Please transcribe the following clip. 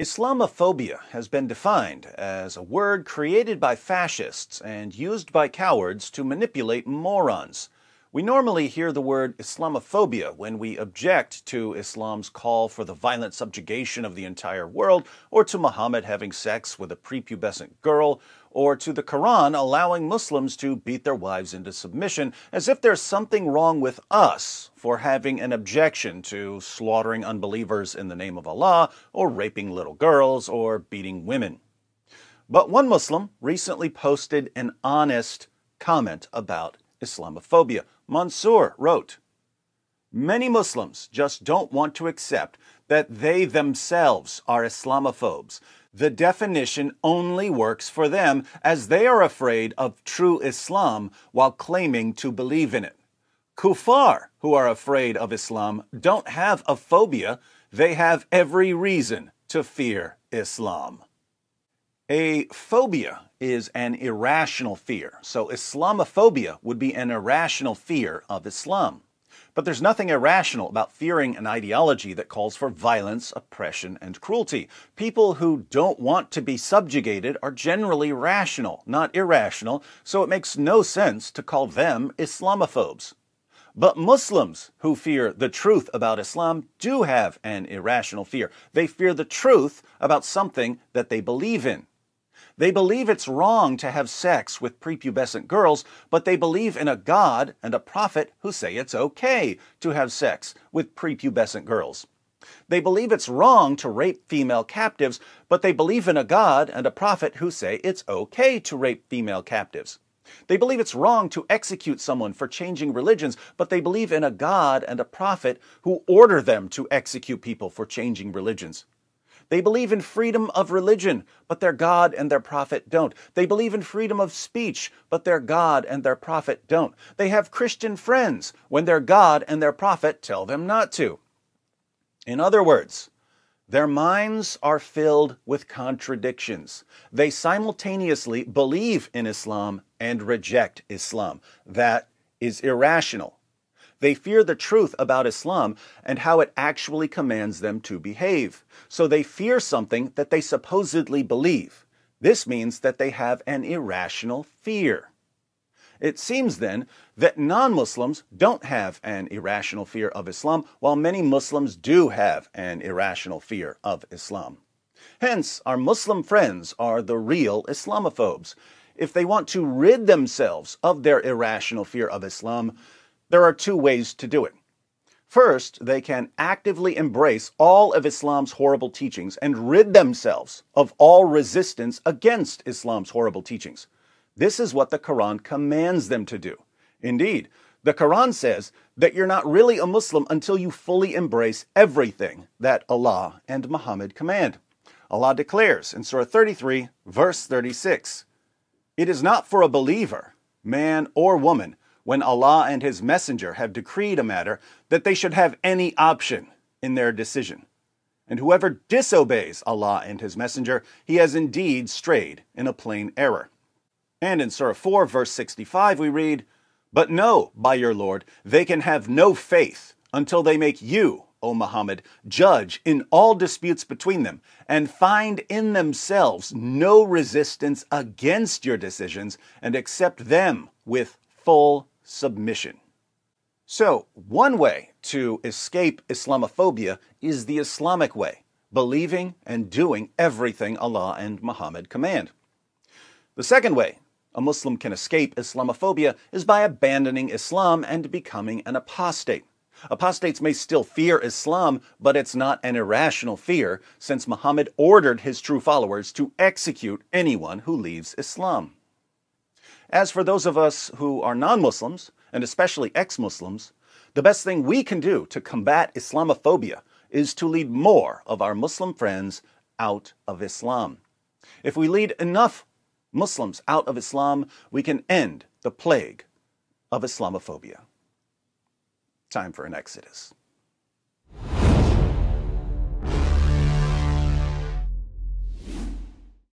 Islamophobia has been defined as a word created by fascists and used by cowards to manipulate morons. We normally hear the word Islamophobia when we object to Islam's call for the violent subjugation of the entire world, or to Muhammad having sex with a prepubescent girl, or to the Quran allowing Muslims to beat their wives into submission, as if there's something wrong with us for having an objection to slaughtering unbelievers in the name of Allah, or raping little girls, or beating women. But one Muslim recently posted an honest comment about Islamophobia. Mansour wrote, "Many Muslims just don't want to accept that they themselves are Islamophobes. The definition only works for them, as they are afraid of true Islam while claiming to believe in it. Kuffar, who are afraid of Islam, don't have a phobia. They have every reason to fear Islam." A phobia is an irrational fear, so Islamophobia would be an irrational fear of Islam. But there's nothing irrational about fearing an ideology that calls for violence, oppression, and cruelty. People who don't want to be subjugated are generally rational, not irrational, so it makes no sense to call them Islamophobes. But Muslims who fear the truth about Islam do have an irrational fear. They fear the truth about something that they believe in. They believe it's wrong to have sex with prepubescent girls, but they believe in a God and a prophet who say it's okay to have sex with prepubescent girls. They believe it's wrong to rape female captives, but they believe in a God and a prophet who say it's okay to rape female captives. They believe it's wrong to execute someone for changing religions, but they believe in a God and a prophet who order them to execute people for changing religions. They believe in freedom of religion, but their God and their prophet don't. They believe in freedom of speech, but their God and their prophet don't. They have Christian friends when their God and their prophet tell them not to. In other words, their minds are filled with contradictions. They simultaneously believe in Islam and reject Islam. That is irrational. They fear the truth about Islam and how it actually commands them to behave. So they fear something that they supposedly believe. This means that they have an irrational fear. It seems then that non-Muslims don't have an irrational fear of Islam, while many Muslims do have an irrational fear of Islam. Hence, our Muslim friends are the real Islamophobes. If they want to rid themselves of their irrational fear of Islam, there are two ways to do it. First, they can actively embrace all of Islam's horrible teachings and rid themselves of all resistance against Islam's horrible teachings. This is what the Quran commands them to do. Indeed, the Quran says that you're not really a Muslim until you fully embrace everything that Allah and Muhammad command. Allah declares in Surah 33, verse 36, "It is not for a believer, man or woman, when Allah and His Messenger have decreed a matter, that they should have any option in their decision. And whoever disobeys Allah and His Messenger, he has indeed strayed in a plain error." And in Surah 4, verse 65, we read, "But know, by your Lord, they can have no faith until they make you, O Muhammad, judge in all disputes between them, and find in themselves no resistance against your decisions, and accept them with full submission." So, one way to escape Islamophobia is the Islamic way, believing and doing everything Allah and Muhammad command. The second way a Muslim can escape Islamophobia is by abandoning Islam and becoming an apostate. Apostates may still fear Islam, but it's not an irrational fear, since Muhammad ordered his true followers to execute anyone who leaves Islam. As for those of us who are non-Muslims, and especially ex-Muslims, the best thing we can do to combat Islamophobia is to lead more of our Muslim friends out of Islam. If we lead enough Muslims out of Islam, we can end the plague of Islamophobia. Time for an exodus.